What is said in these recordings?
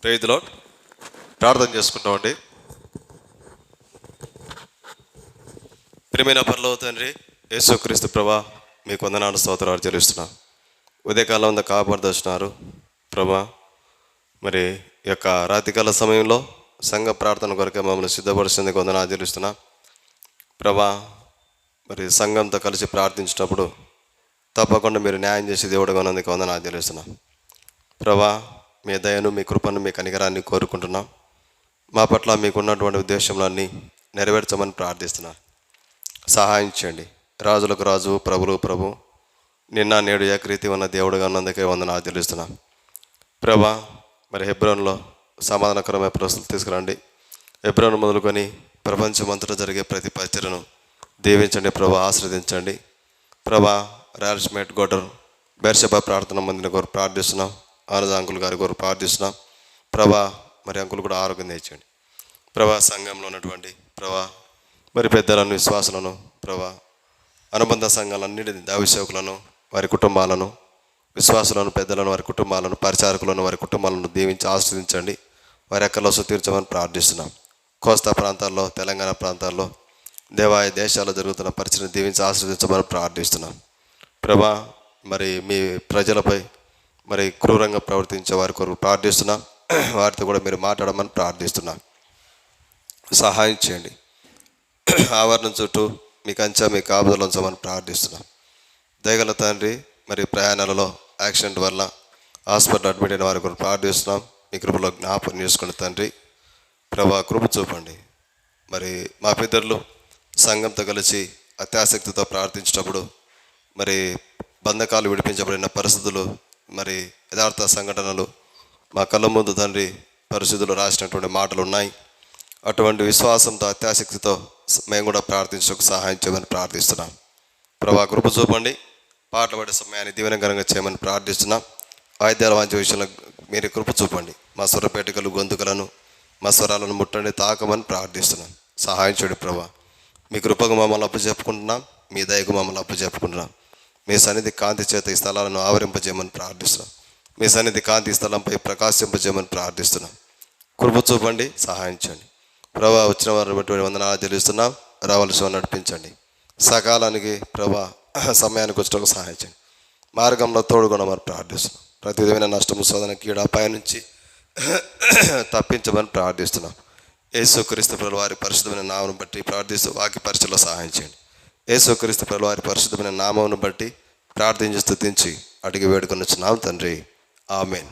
Praise lord. ప్రార్థన చేసుకుంటామండి. ప్రియమైన పరలోక తండ్రి యేసుక్రీస్తు ప్రభా, మీకు వందనాలు స్తోత్రాలు చెల్లిస్తున్నాం. ఉదయకాలం అంతా కాపాడుతున్నారు ప్రభా. మరి ఈ యొక్క రాత్రికాల సమయంలో సంఘ ప్రార్థన కొరకే మమ్మల్ని సిద్ధపరుస్తుంది వందనాలు చెల్లిస్తున్నా ప్రభా. మరి సంఘంతో కలిసి ప్రార్థించినప్పుడు తప్పకుండా మీరు న్యాయం చేసి దేవుడుగా ఉన్నందుకు వందనాలు చెల్లిస్తున్నా ప్రభా. మీ దయను, మీ కృపను, మీ కనికరాన్ని కోరుకుంటున్నాం. మా పట్ల మీకున్నటువంటి ఉద్దేశంలన్నీ నెరవేర్చమని ప్రార్థిస్తున్నా. సహాయం చేయండి. రాజులకు రాజు, ప్రభులకు ప్రభు, నిన్న నేడు ఏకరీతి ఉన్న దేవుడుగా ఉన్నందుకే వందనాలు చెల్లిస్తున్నా ప్రభా. మరి హెబ్రోన్లో సమాధానకరమైన పరిస్థితులు తీసుకురండి. హెబ్రోన్ మొదలుకొని ప్రపంచమంతటా జరిగే ప్రతి పరిచర్యను దీవించండి ప్రభా, ఆశీర్వదించండి ప్రభా. రాయల్స్మేట్ గోటర్ బెర్షెబా ప్రార్థన మందిని కొరకు ప్రార్థిస్తున్నాం. ఆనంద అంకుల్ గారి కొరకు ప్రార్థిస్తున్నాం ప్రభా. మరి అంకుల్ కూడా ఆరోగ్యం తెచ్చండి ప్రభా. సంఘంలో ఉన్నటువంటి ప్రభా మరి పెద్దలను, విశ్వాసులను ప్రభా, అనుబంధ సంఘాలన్నిటిని, దైవసేవకులను, వారి కుటుంబాలను, విశ్వాసులను, పెద్దలను, వారి కుటుంబాలను, పరిచారకులను, వారి కుటుంబాలను దీవించి ఆశీర్వదించండి. వారి ఎక్కడలో తీర్చమని ప్రార్థిస్తున్నాం. కోస్తా ప్రాంతాల్లో, తెలంగాణ ప్రాంతాల్లో, దేవాయ దేశాల్లో జరుగుతున్న పరిచయం దీవించి ఆశీర్వదించమని ప్రార్థిస్తున్నాం ప్రభా. మరి మీ ప్రజలపై మరి క్రూరంగా ప్రవర్తించే వారి కొరకు ప్రార్థిస్తున్నాం. వారితో కూడా మీరు మాట్లాడమని ప్రార్థిస్తున్నాం. సహాయం చేయండి. ఆవరణ చుట్టూ మీ కంచె, మీ కాపుదలు ఉంచమని ప్రార్థిస్తున్నాం. దయగల తండ్రి, మరి ప్రయాణాలలో యాక్సిడెంట్ వల్ల హాస్పిటల్ అడ్మిట్ అయిన వారి కొరకు ప్రార్థిస్తున్నాం. మీ కృపలో జ్ఞాపకం చేసుకోండి తండ్రి ప్రభా. కృప చూపండి. మరి మా పితరులు సంఘంతో కలిసి అత్యాసక్తితో ప్రార్థించినప్పుడు మరి బంధకాలు విడిపించబడిన పరిస్థితులు, మరి యథార్థ సంఘటనలు మా కళ్ళ ముందు తండ్రి పరిశుద్ధులు రాసినటువంటి మాటలు ఉన్నాయి. అటువంటి విశ్వాసంతో, అత్యాసక్తితో మేము కూడా ప్రార్థించడానికి సహాయం చేయమని ప్రార్థిస్తున్నాం ప్రభా. కృప చూపండి. పాటలు పడే సమయాన్ని దీవెనకరంగా చేయమని ప్రార్థిస్తున్నాం. వాయిద్యాల వాంఛ విషయంలో మీరు కృప చూపండి. మా స్వరపేటికలు, గొంతుకలను, మా స్వరాలను ముట్టండి, తాకమని ప్రార్థిస్తున్నాం. సహాయం చేయండి ప్రభా. మీ కృపకు మమ్మల్ని అప్పచెప్పుకుంటున్నాం. మీ దయకు మమ్మల్ని అప్పచెప్పుకుంటున్నాం. మీ సన్నిధి కాంతి చేత ఈ స్థలాలను ఆవరింపజేయమని ప్రార్థిస్తున్నాం. మీ సన్నిధి కాంతి ఈ స్థలంపై ప్రకాశింపజేయమని ప్రార్థిస్తున్నాం. కృప చూపండి, సహాయం చేయండి ప్రభా. వచ్చిన వారిని బట్టి వందనాలు చెల్లిస్తున్నాం. రావాల్సిన నడిపించండి. సకాలానికి ప్రభా సమయానికి వచ్చేటకు సహాయం చేయండి. మార్గంలో తోడుకొనమని ప్రార్థిస్తున్నాం. ప్రతి విధమైన నష్టము, శోధన, కీడ, అపాయం నుంచి తప్పించమని ప్రార్థిస్తున్నాం. యేసుక్రీస్తు ప్రభువు వారి పరిశుద్ధమైన నామమును బట్టి ప్రార్థిస్తూ వాక్య పరిచయలో సహాయం చేయండి. యేసుక్రీస్తు ప్రభువు వారి పరిశుద్ధమైన నామమును బట్టి ప్రార్థించి స్తుతించి అడిగి వేడుకొనుచున్నాం తండ్రి. ఆమేన్.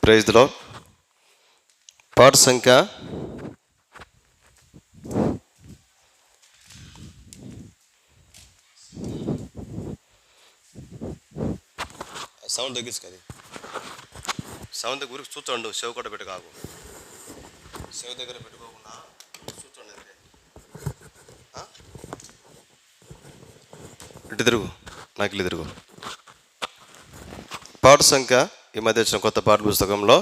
Praise the lord. పాట సంఖ్య 7 తగ్గించు కదా. 7 దగ్గర చూచండు. సేవ కూడా పెట్టుకాకు. సేవ దగ్గర పెట్టుకోకుండా చూచండి. ఇటు తిరుగు, నాకు ఇల్లు తిరుగు. పాట సంఖ్య ఈ మధ్య వచ్చిన కొత్త పాఠ పుస్తకంలో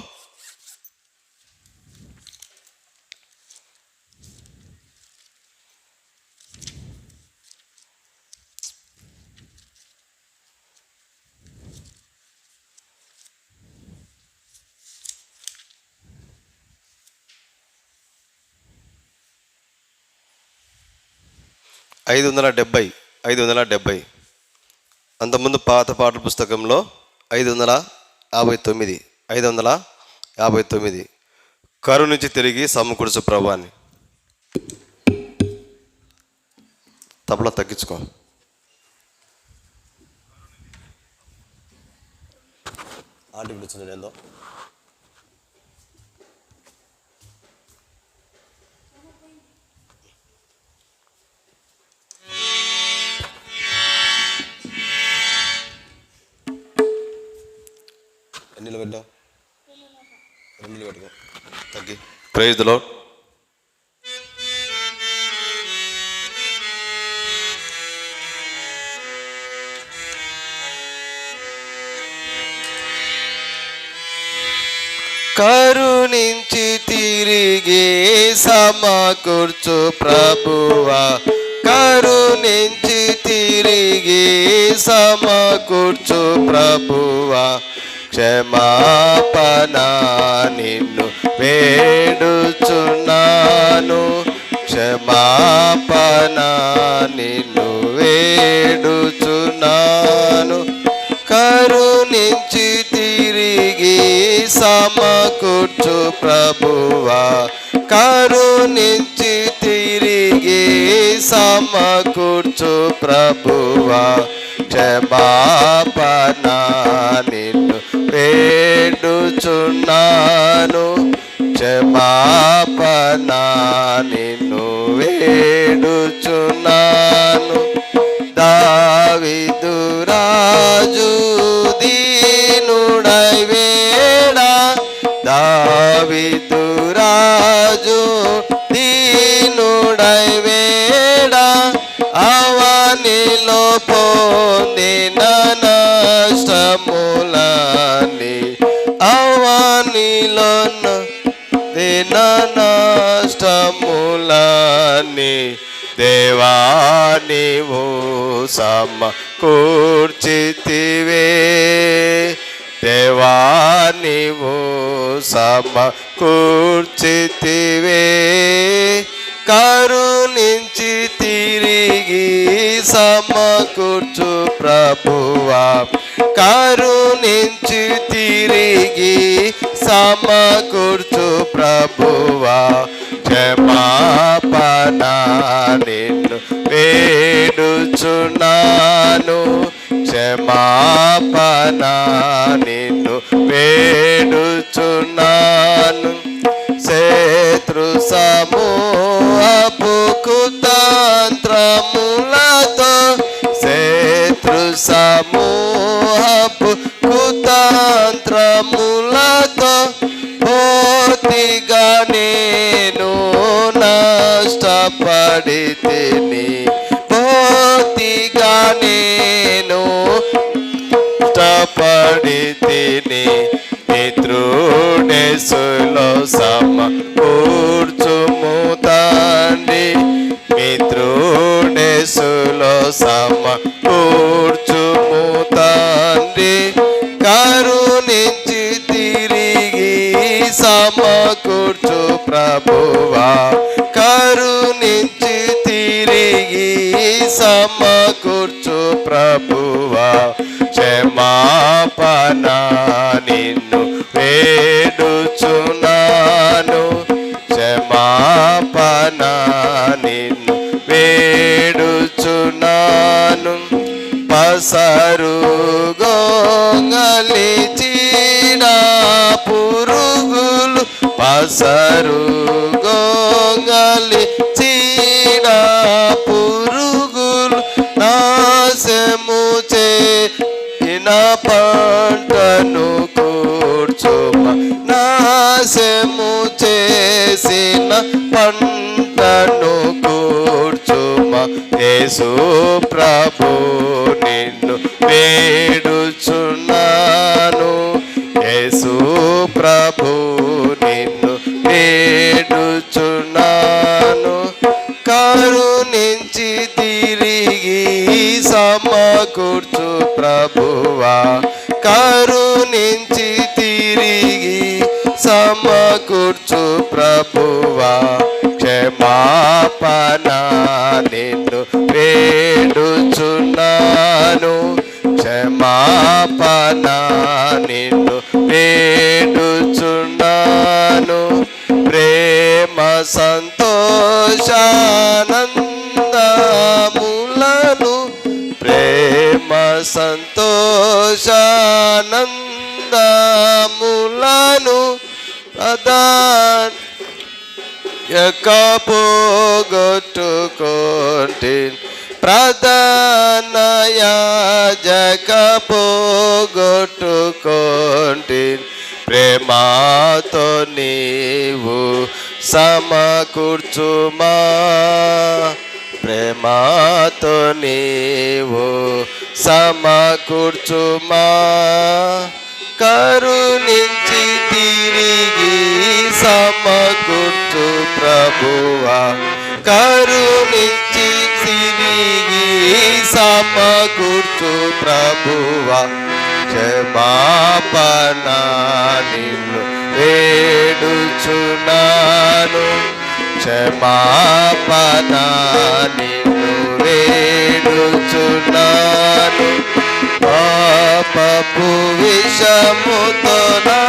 570. అంతకుముందు పాత పాటల పుస్తకంలో 559. కరుణించి తిరిగి సమకూర్చు ప్రభాని. తబలా తగ్గించుకో. ఆంటీ పిలుస్తుంది ఏందో. ఎన్ని పెట్టాం? 2 పెట్టుకో. తగ్గి. Praise the Lord. కరుణించి తిరిగి సమకూర్చు ప్రభువా, కరుణించి తిరిగి సమకూర్చు ప్రభువా, క్షమాపణ నిన్ను వేడుచున్నాను, క్షమాపణ నిన్ను వేడుచున్నాను. కరుణించి తిరిగి సమకూర్చు ప్రభువా, కరుణించి తిరిగి సమకూర్చు ప్రభువా, క్షమాపణ నిన్ను వేడుచున్నాను, క్షమాపణ నిన్ను వేడుచున్నాను. దావీదు రాజు దీనుడై వేడా, దావీదు రాజు దీనుడై వేడా, అవనిలో పొందిన నష్టములని, అవనిలో దిన నష్టములని దేవా నీవు సమకూర్చితివే, దేవా నీవు సమకూర్చితివే. కరుణించి తిరిగి సమకూర్చు ప్రభువా, కరుణించి తిరిగి సమకూర్చు ప్రభువా, క్షమాపణ నిన్ను వేడుచున్నాను, క్షమాపణ నిన్ను వేడుచున్నాను. శత్రు సమూహపు కుతంత్రములతో, శత్రు సమూహపు కుతంత్రములతో పూర్తిగా నేను నష్టపడితిని, పూర్తిగా నేను నష్టపడితిని. మిత్రుడేసులో సమకూర్చుము తండ్రి, మిత్రుడేసులో సమకూర్చుము తండ్రి, కరుణించి తిరిగి సమకూర్చు ప్రభువా, కరుణించి తిరిగి సమకూర్చు ప్రభువా, క్షమాపణ నిన్ను వేడుచున్నాను, క్షమాపణ నిన్ను వేడుచున్నాను. పసరు గొంగలి చీడ పురుగులు, పసరు గొంగలి చీడ పురుగులు నాశము చేసిన పంటను కూర్చుమ, నాశము చేసిన పంటను కూర్చుమ. యేసు ప్రభు నిన్ను వేడుచున్నాను, యేసు ప్రభు నిన్ను వేడుచున్నాను. కరుణించి తిరిగి సమకూర్చు ప్రభువా, కరుణించి తిరిగి సమకూర్చు ప్రభువా, క్షమాపణ నిన్ను వేడుచున్నాను, క్షమాపణ నిన్ను వేడుచున్నాను. ప్రేమ సంతోషానందములను, ప్రేమ సంతోషానందములను ప్రదాన్ పోగొట్టుకోంటి, ప్రధాన యాజక పోగొట్టుకోండి, ప్రేమతో నీవు సమకూర్చుమా, ప్రేమతో నీవు సమకూర్చుమా. కరుణించి తిరిగి సమకూర్చు ప్రభువా, కరుణించి తిరిగి సమకూర్చు ప్రభువా. క్షమాపణ నిన్ను వేడుచున్నాను, క్షమాపణ నిన్ను వేడుచున్నాను. పాపపు విషముతో నా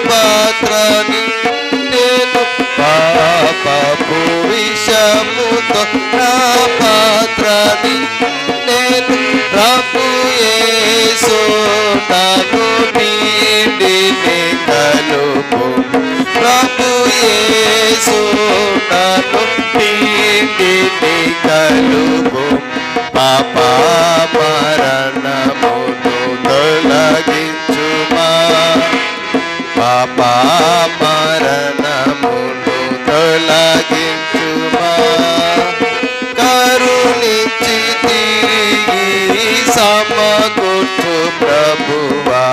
పాత్ర నిండెను, పాపపు విషముతో నా పాత్ర నిండెను. ప్రభు యేసు నన్ను నీటిని కలుపు, ప్రభు యేసు నన్ను నీటిని కలుపు. పాప మరణమును తొలగించుమా, పాప మరణమును తొలగించుమా. కరుణించి తిరిగి సమకూర్చు ప్రభువా,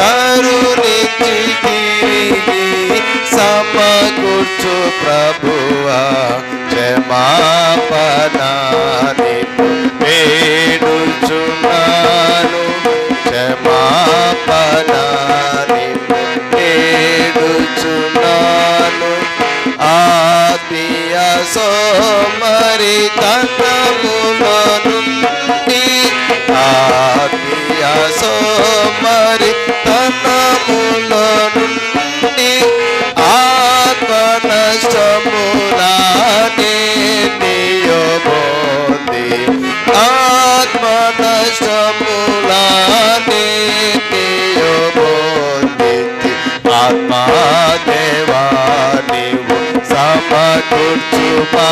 కరుణించి తిరిగి సమకూర్చు ప్రభువా. క్షమాపణ నిన్ను వేడుచున్నాను, క్షమాపణ నిన్ను వేడుచున్నాను. ఆత్మీయ సోమరితనములో నుండి, ఆత్మీయ సోమరితనములో నుండి ఆత్మనష్టములానే నియమోది, ఆత్మనష్టములానే నియమోది. ఆత్మదేవా నీవు సమకూర్చుమా,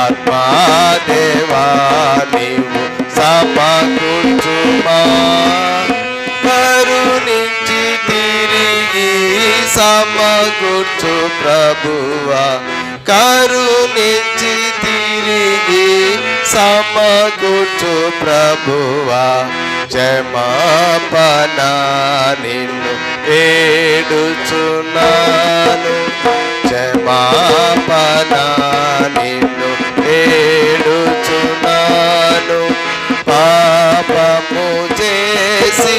ఆత్మదేవా నీవు సమకూర్చుమా. కరుణించి తిరిగి సమకూర్చు ప్రభువా, కరుణించి తిరిగి సమకూర్చు ప్రభువా. క్షమాపణ నిన్ను వేడుచున్నాను, క్షమాపణ నిన్ను వేడుచున్నాను. పాపము చేసి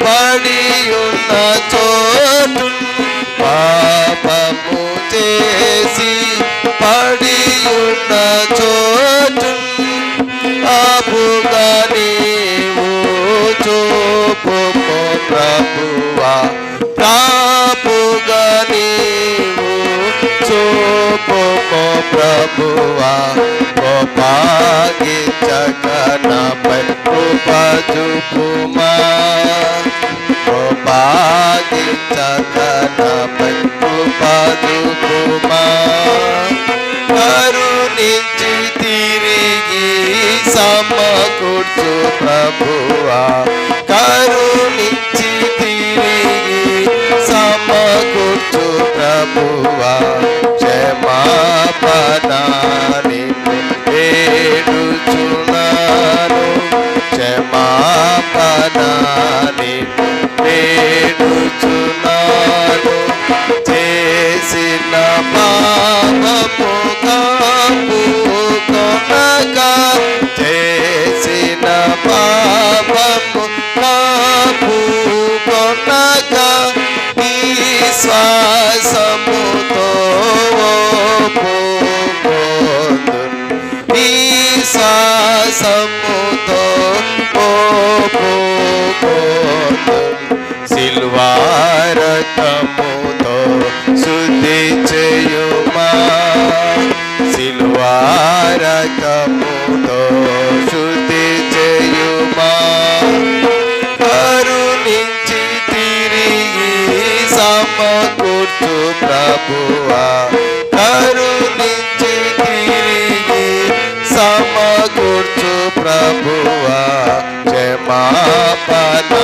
పడి ఉన్న చోటు, పాపము చేసి పడి ఉన్న చోటు అపుగా నీవు చూపుము ప్రభువా, ప్రాపుగా నీవు చూపుము ప్రభువా. కోపాగించక నాపై కృప చూపుమా, కోపాగించక నాపై కృప చూపుమా. కరుణించి తిరిగి సమకూర్చు ప్రభువా, కరుణించి తిరిగి సమకూర్చు ప్రభువా. క్షమాపణ నిన్ను వేడుచున్నాను, క్షమాపణ నిన్ను వేడుచున్నాను. చేసిన పాపము కాపుకొనగా, చేసిన పాపము కాపుకొనగా ఈ శ్వాసముతో పోగొందును, ఈ శ్వాసముతో పోగొందును. సిల్వా రక్తముతో శుద్ధి చేయుమా, సిల్వా రక్తముతో శుద్ధి చేయుమా. కరుణించి తిరిగి సమకూర్చు ప్రభువా, కరుణించి తిరిగి సమకూర్చు ప్రభువా క్షమాపణ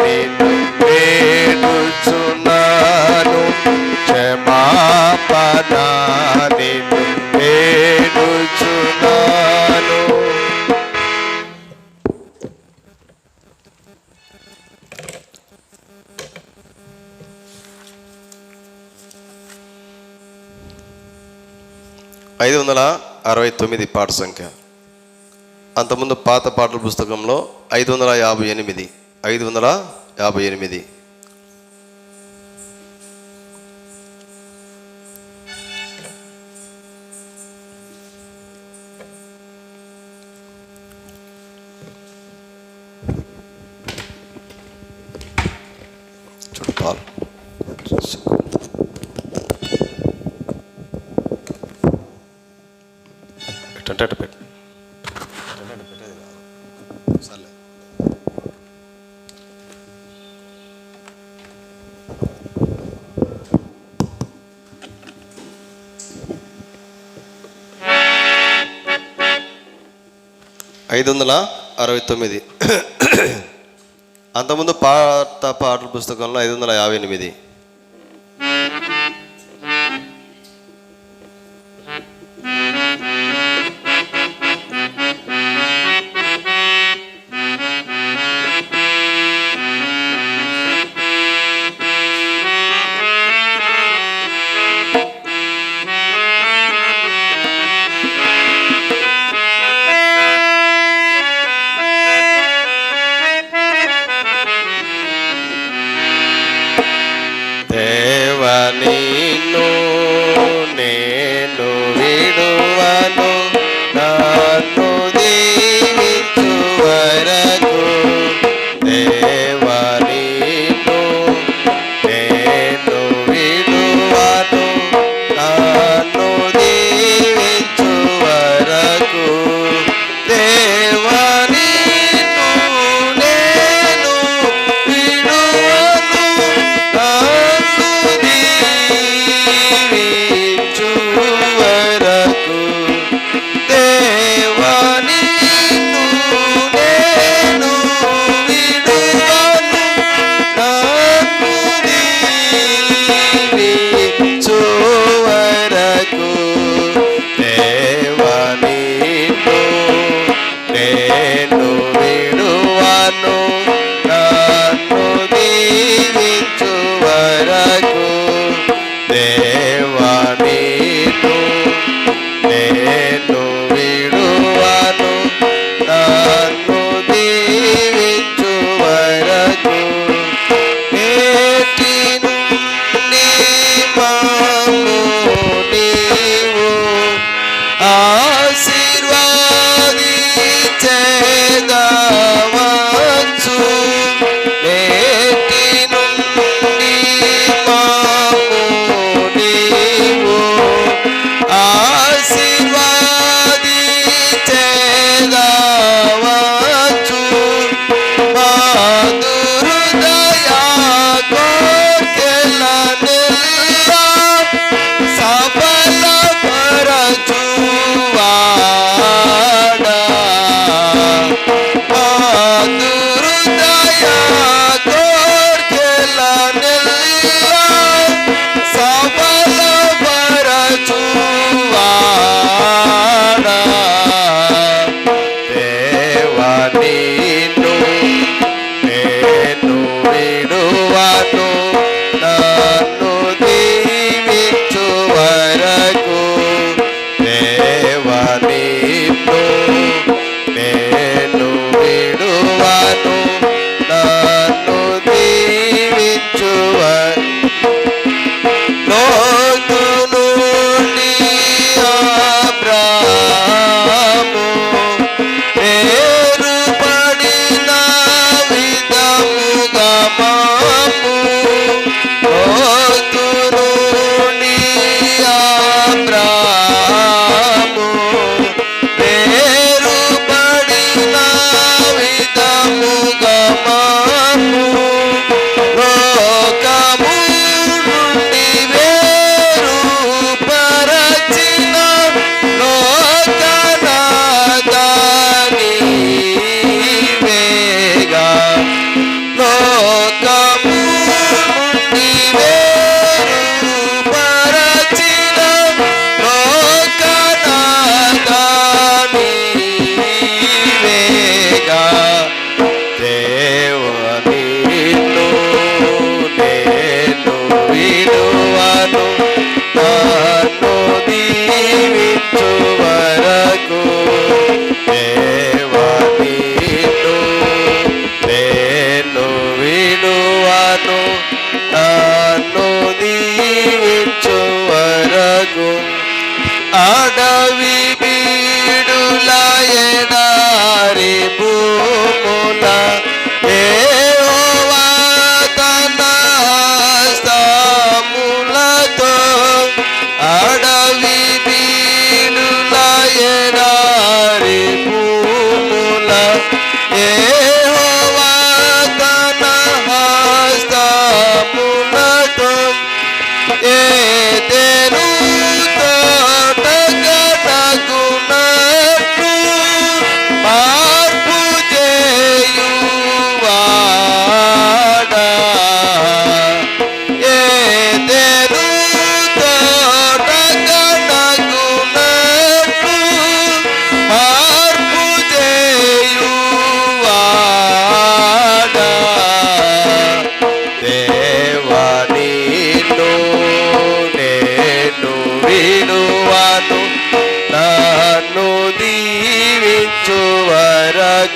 నిన్ను వేడుచున్నాను, క్షమాపణ నిన్ను వేడుచున్నాను. ఐదు 569 పాట సంఖ్య. అంతకుముందు పాత పాటల పుస్తకంలో 558. 558. చూడాలి పెట్టేది కాదు సర్లే. ఐదు 569. అంతకుముందు పాత పాటల పుస్తకంలో 558. నిన్ను నేను విడువను, నన్ను దీవించు వరకు. దేవా నిన్ను నేను విడువను, నన్ను దీవించు వరకు. దేవా నిన్ను నేను విడువను,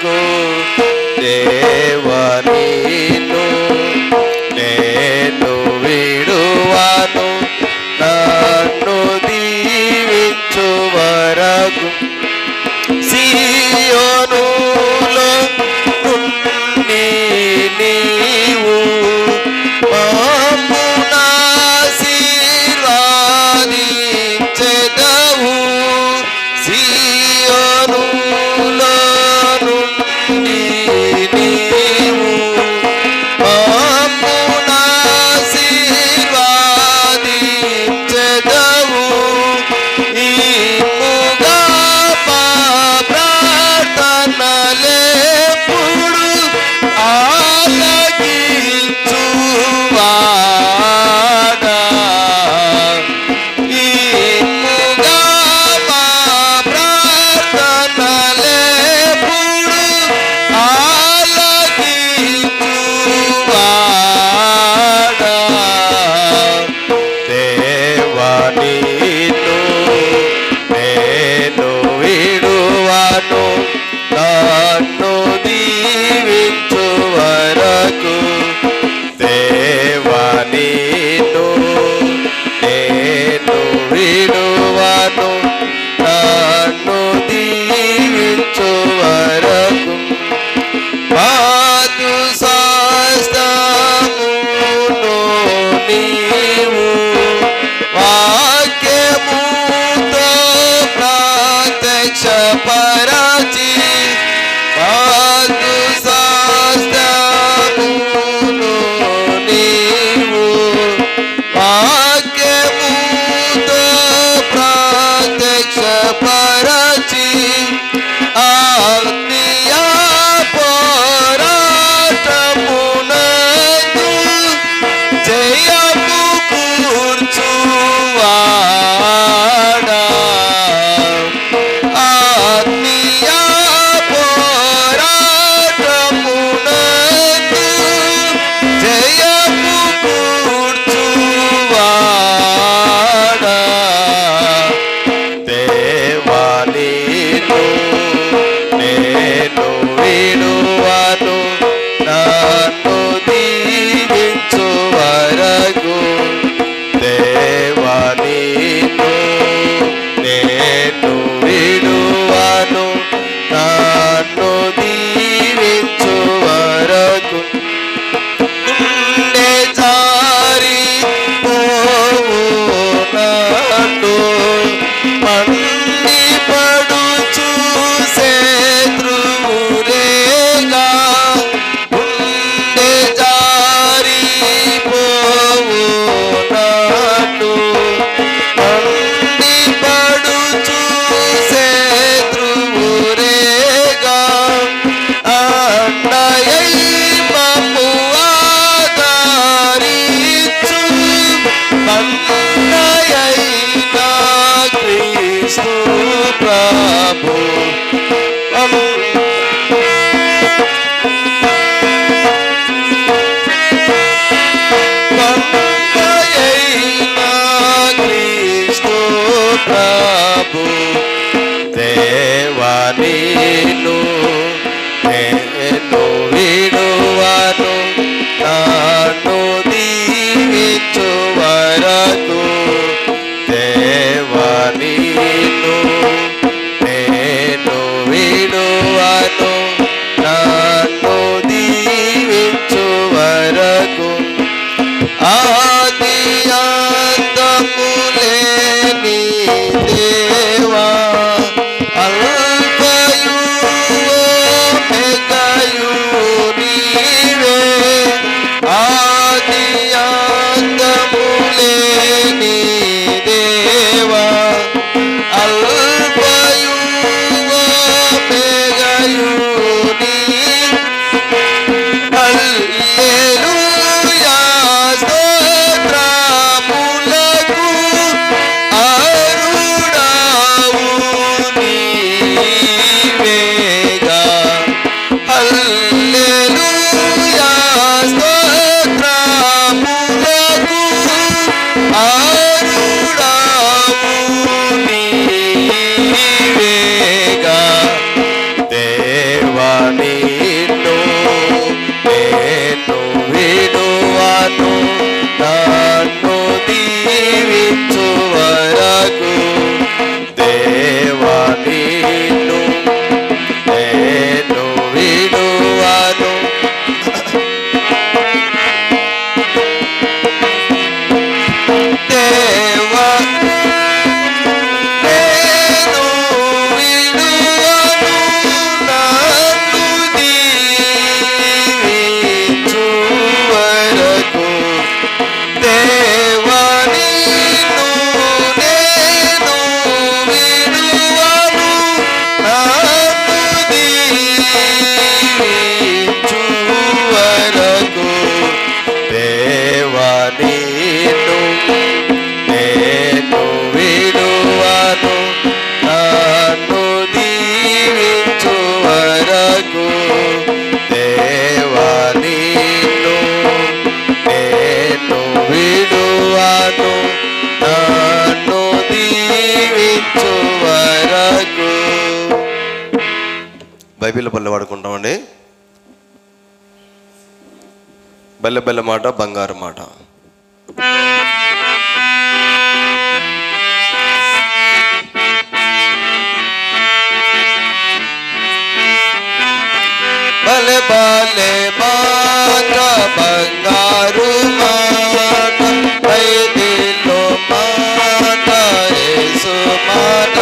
వరకు దేవా నిన్ను నేను విడువను, నన్ను దీవించు వరకు. సియోనులో నుండి నీవు మమ్మును ఆశీర్వదించెదవు. సియోనులో నుండి నీవు మమ్మును ఆశీర్వదించెదవు. ఇమ్ముగా మా ప్రార్థనలెప్పుడు ఆలకించువాడా. ఇమ్ముగా మా ప్రార్థనలెప్పుడు ఆలకించువాడా. దేవా నిన్ను నేను విడువను, నన్ను దీవించు వరకు. దేవా నిన్ను నేను విడువను, నన్ను దీవించు వరకు. పాదు శాస్త్రమును నీవు వాక్యముతో ప్రత్యక్షపరచి, పాదు శాస్త్రమును నీవు వాక్యముతో ప్రత్యక్షపరచి, ఆత్మీయ పోరాటమునందు జయము కూర్చువాడా. ఆత్మీయ పోరాటమునందు జయము కూర్చువాడా. దేవా నిన్ను నేను విడువను, నన్ను దీవించు వరకు. దేవా నిన్ను నేను విడువను, నన్ను దీవించు వరకు. గుండె జారి పోవు నన్ను మండిపడుచు శత్రువురేగా. గుండె జారి పోవు నన్ను మండిపడుచు శత్రువురేగా. అండయై మమ్ము ఆదరించు అన్నయైన క్రీస్తు ప్రభు. అన్నయైన క్రీస్తు ప్రభు. దేవా నిన్ను నేను విడువను, నన్ను దీవించు వరకు. దేవా నిన్ను నేను విడువను, నన్ను దీవించు వరకు. ఆది అంతము లేని దేవా, అల్ఫయు ఓమెగయు నీవే. దేవాని నేను విడువను, నన్ను దీవించు వరకు. దేవాని నేను విడువను, నన్ను దీవించు వరకు. దేవాని నేను విడువను, నన్ను దీవించు వరకు. బైబిల్ బల్లె వాడుకుంటామండి. బల్లె బల్లె మాట బంగారు మాట. బలె బలె మాట బంగారు మాట, బైబిల్లో మాట యేసు మాట.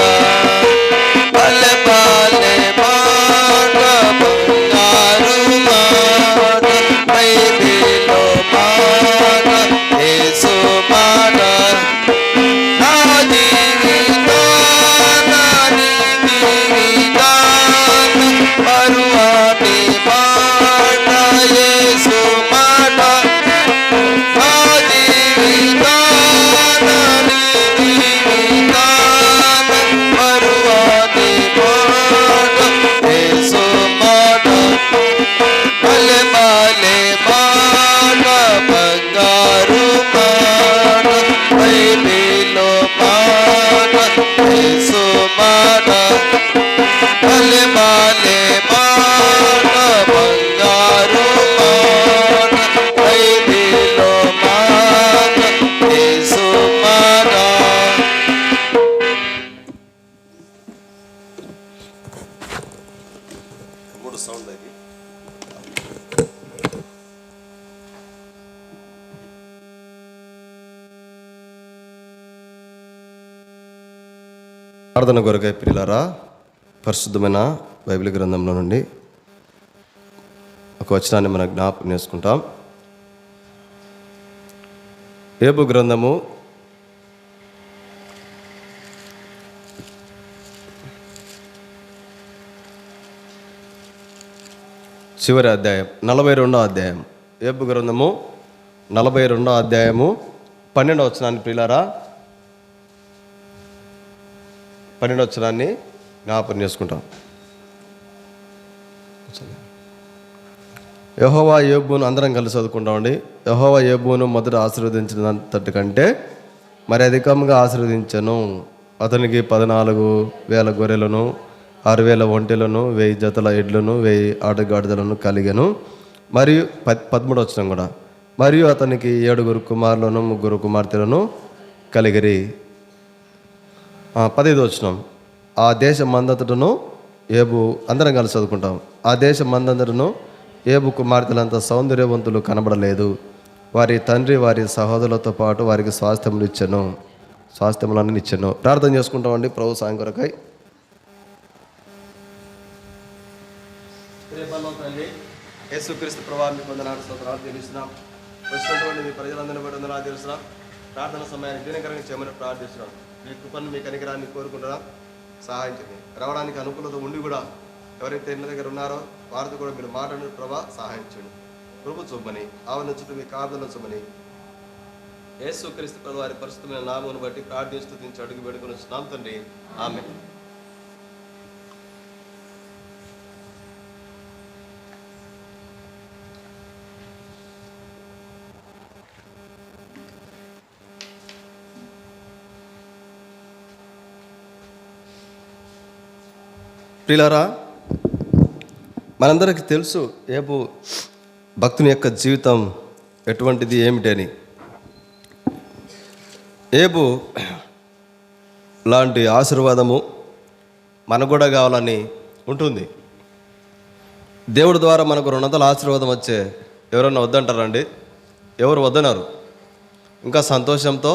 బలె బలె మాట బంగారు మాట, బైబిల్లో మాట యేసు మాట. నా జీవితాన నీ జీవితాన మరువని మాట యేసు మాట. నా జీవితాన నీ జీవితాన మరువని మాట యేసు మాట. బలె బలె మాట బంగారు మాట, బైబిల్లో మాట యేసు మాట. బలె బలె మాట బంగారు మాట, బైబిల్లో మాట యేసు మాట. మూడు సౌండ్ అవి. ప్రార్థన కొరకై ప్రియులారా, పరిశుద్ధమైన బైబిల్ గ్రంథంలో నుండి ఒక వచనాన్ని మనం జ్ఞాపకం చేసుకుంటాం. యోబు గ్రంథము 42వ అధ్యాయం 42వ అధ్యాయం. యోబు గ్రంథము 42వ అధ్యాయము 12వ వచనాన్ని ప్రియులారా, 12వ వచనాన్ని జ్ఞాపకం చేసుకుంటాం. యెహోవా యోబును అందరం కలిసి చదువుకుంటామండి. యెహోవా యోబును మొదట ఆశీర్వదించినంతటి కంటే మరి అధికంగా ఆశీర్వదించను. అతనికి 14,000 గొర్రెలను, 6,000 ఒంటెలను, 1000 జతల ఎడ్లను, 1000 ఆటగాడిదలను కలిగెను. మరియు 13వ వచనం కూడా, మరియు అతనికి 7 కుమారులను 3 కుమార్తెలను కలిగిరి. 15వ వచనం, ఆ దేశం మందంతటను యోబు, అందరం కలిసి చదువుకుంటాం. ఆ దేశం మందంతటను యోబు కుమార్తెలంత సౌందర్యవంతులు కనబడలేదు. వారి తండ్రి వారి సహోదరులతో పాటు వారికి స్వాస్థ్యములన్నీ ఇచ్చెను. ప్రార్థన చేసుకుంటామండి ప్రభు సాయం కొరకై. యేసుక్రీస్తు ప్రభువా మీకు వందనాలు స్తోత్రాలు చెల్లిస్తున్నాం. వచ్చినటువంటి మీ ప్రజలందరినీ బట్టి వందనాలు తెలుస్తున్నాం. ప్రార్థన సమయాన్ని దీనకరంగా చేయమని ప్రార్థిస్తున్నాం. మీ కృపను మీ కనికరాన్ని కోరుకుంటున్నాం. సహాయం చేయండి. రావడానికి అనుకూలత ఉండి కూడా ఎవరైతే ఇళ్ళ దగ్గర ఉన్నారో వారితో కూడా మీరు మాట్లాడిన ప్రభా సహాయం చేయండి. ప్రభు చూపమని ఆవరణ చుట్టూ మీ కాపుదల చూపమని యేసుక్రీస్తు ప్రభువు వారి పరిశుద్ధమైన నామమును బట్టి ప్రార్థిస్తూ స్తుతించి అడుగు వేడుకొని వస్తున్నాం తండ్రి. ఆమేన్. ప్రియులారా, మనందరికీ తెలుసు యోబు భక్తుని యొక్క జీవితం ఎటువంటిది ఏమిటని. యోబు లాంటి ఆశీర్వాదము మనకు కూడా కావాలని ఉంటుంది. దేవుడి ద్వారా మనకు 200 ఆశీర్వాదం వచ్చే ఎవరన్నా వద్దంటారండి? ఎవరు వద్దన్నారు? ఇంకా సంతోషంతో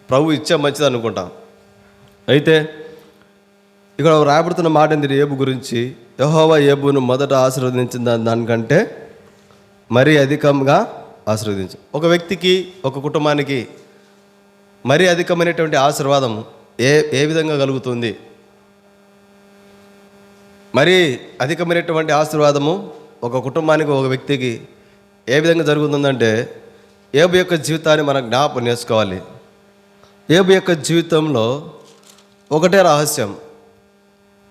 ప్రభు ఇచ్చే మంచిది అనుకుంటాం. అయితే ఇక్కడ రాయబడుతున్న మాట ఏంటి యోబు గురించి? యెహోవా యోబును మొదట ఆశీర్వదించిన దానికంటే మరీ అధికంగా ఆశీర్వదించు. ఒక వ్యక్తికి, ఒక కుటుంబానికి మరీ అధికమైనటువంటి ఆశీర్వాదం ఏ విధంగా కలుగుతుంది? మరీ అధికమైనటువంటి ఆశీర్వాదము ఒక కుటుంబానికి, ఒక వ్యక్తికి ఏ విధంగా జరుగుతుందంటే, యోబు యొక్క జీవితాన్ని మనం జ్ఞాపకం చేసుకోవాలి. యోబు యొక్క జీవితంలో ఒకటే రహస్యం.